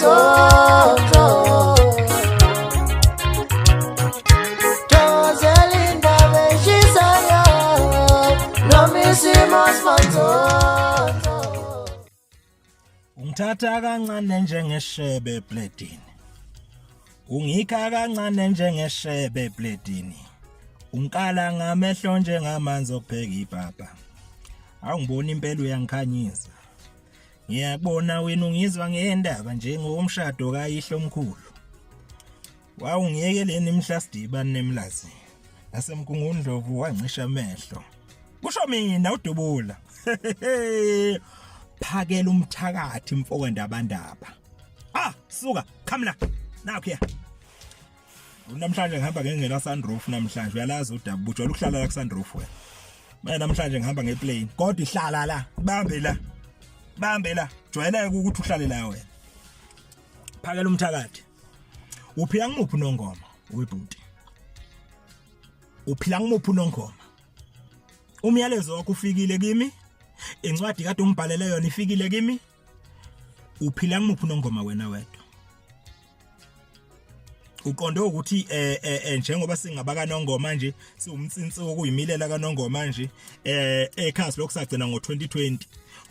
Tonto Joselinda Veshisayo Nomisimos Tonto Ungithatha kancane njengeshebe ebledini. Ungikha kancane njengeshebe ebledini. Unkala ngamehlo njengamanzi okupheka ipapa. Awungiboni impela uyangikhanyisa. Ngiyabona wena ungizwa ngendaba njengomshado kayihlo omkhulu. Wawungiyekeleni imhla sidiba nemlazi. Nasemkungundlovu wancisha amehlo. Kusho mina udubula. Phakela umthakathi imfoko ndabandaba. Suka, come la. Nakho namhlanje ngihamba ngengena sunroof namhlanje uyalazi udabu ujwayele ukuhlala la ku sunroof wena. Mina namhlanje ngihamba ngeplane kodwa ihlala la, bambe la. Jwayeleke ukuthi uhlale la wena. Phakela umthakathi. Uphila ngimuphi unongoma webhuti? Uphila ngimuphi unongoma? Umyalezo wakho ufikile kimi? Incwadi kade ungibhalele yona ifikile kimi? Uphila ngimuphi unongoma wena wedwa? Uqonde ukuthi njengoba singabaka nongoma nje siwumtsinsi okuyimilela kaNongoma nje ekhasi lokusagcina ngo2020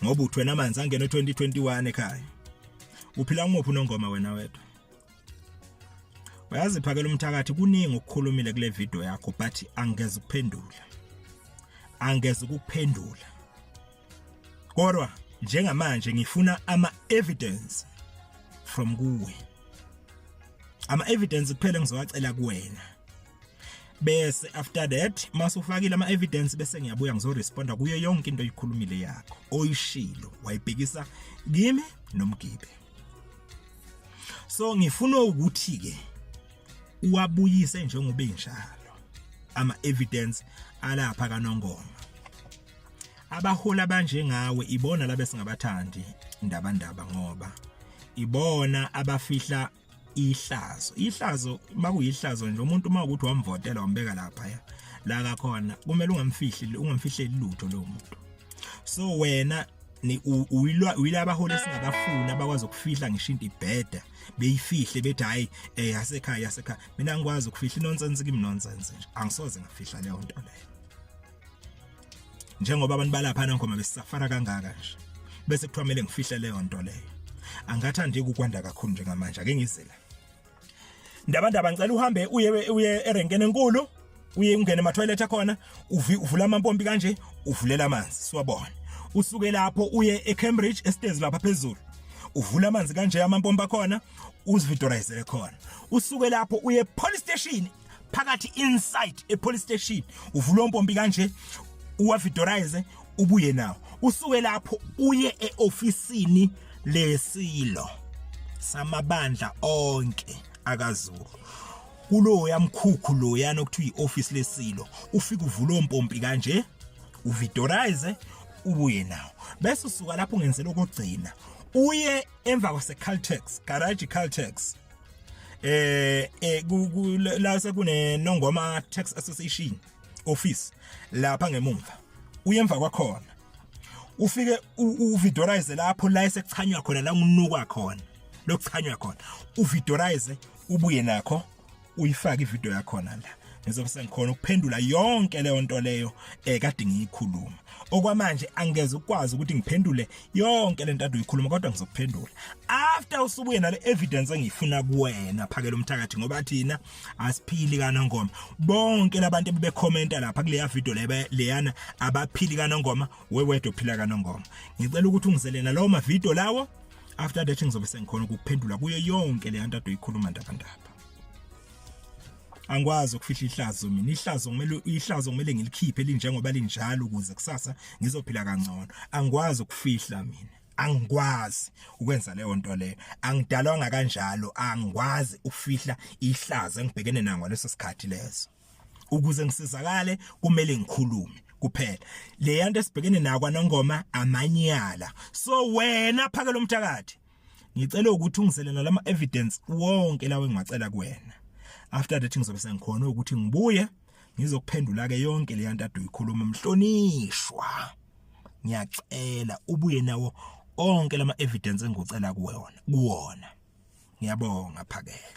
ngoba uthwena amanzi angena e2021 ekhaya. Uphila ngimuphi unongoma wena wedwa? Uyazi phakela umthakathi kuningi ukukhulumile kule video yakho but angeze ukuphendula. Kodwa njengamanje ngifuna ama evidence from kuwe. Ama evidence kuphela ngizowacela kuwena. Bese after that masufakile ama evidence bese ngiyabuya ngizoresponda kuyo yonke into oyikhulumile yakho. Oyishilo wayibhekisa kimi nomgibe. So ngifuna ukuthi ke uwabuyise njengoba enjalo. Ama evidence alapha kaNongoma. Abahola abanje ngawe ibona labe singabathandi indabandaba ngoba ibona abafihla ihlazo makuyihlazo nje umuntu mawukuthi wamvotela wambeka lapha la kakhona kumele ungamfihleli lutho lo muntu. So wena ni uyila abahola singabafuna abakwazi ukufihla ngisho into ibheda beyifihle bethi hayi yasekhaya mina ngikwazi ukufihla nonsense kimi nonsense nje angisoze ngafihla leyo nto leyo. Njengoba abantu balapha nangoma besafara kangaka nje bese kuthiwa kumele ngifihle leyo nto leyo. Angathandi ukwanda kakhulu njengamanje ake ngizela. Ndabandaba ngicela uhambe uye erenkeni enkulu uye ungene ema toilet akhona uvula amampompi kanje uvulela amanzi siwabona. Usuke lapho uye eCambridge estairs lapha phezulu. Uvula amanzi kanje amampompi akhona uzividorizele khona. Usuke lapho uye police station phakathi inside police station uvula umpompi kanje uwavidorize ubuye nawo. Usuke lapho uye eofisini lesilo samabandla onke akaZulu. Kulo yamkhukhu lo yana okuthiwa ioffice lesilo ufika uvula umpompi kanje uvidorize ubuye nawo. Bese usuka lapho ungenzela ukugcina uye emva kwase Caltex garage Caltex la sekune Nongoma Tax Association office lapha ngemumva uye emva kwakhona ufike uvidorize lapho la esekuchanywa khona la unukwa khona lokuchanywa khona uvidorize ubuye nakho uyifaka ivideo yakho la ngizobe sengikhona ukuphendula yonke leyo nto leyo kade ngiyikhuluma. Okwamanje angeze ukwazi ukuthi ngiphendule yonke lento ade uyikhuluma kodwa ngizokuphendula after usubuye nale evidence engifuna kuwena phakela umthakathi ngoba thina asiphili kaNongoma. Bonke labantu bebekhomenta lapha kule video leyana abaphili kaNongoma wewedwa uphila kaNongoma. Ngicela ukuthi ungizelena lawo ma video lawo after that ngizobe sengikhona ukuphendula kuyo yonke le nto ade uyikhuluma ndabandaba. Angikwazi ukufihla ihlazo mina. Ihlazo kumele ngilikhiphe linjengoba linjalo ukuze kusasa ngizophila kangcono. Angikwazi ukufihla mina. Angikwazi ukwenza leyo nto leyo. Angidalwanga kanjalo. Angikwazi ukufihla ihlazo engibhekene nayo ngaleso sikhathi leso. Ukuze ngisizakale kumele ngikhulume kuphela. Le yanto esibhekene nayo kwaNongoma amanyala. So wena phakela umthakathi ngicela ukuthi ungizelena lama evidence wonke lawo engicela kuwena. After that ngizobe sengikhona ukuthi ngibuye ngizokuphendula ke yonke le yanto ade uyikhuluma mhlonishwa. Ngiyacela ubuye nawo onke lama evidence engicela kuwona. ngiyabonga Phakela.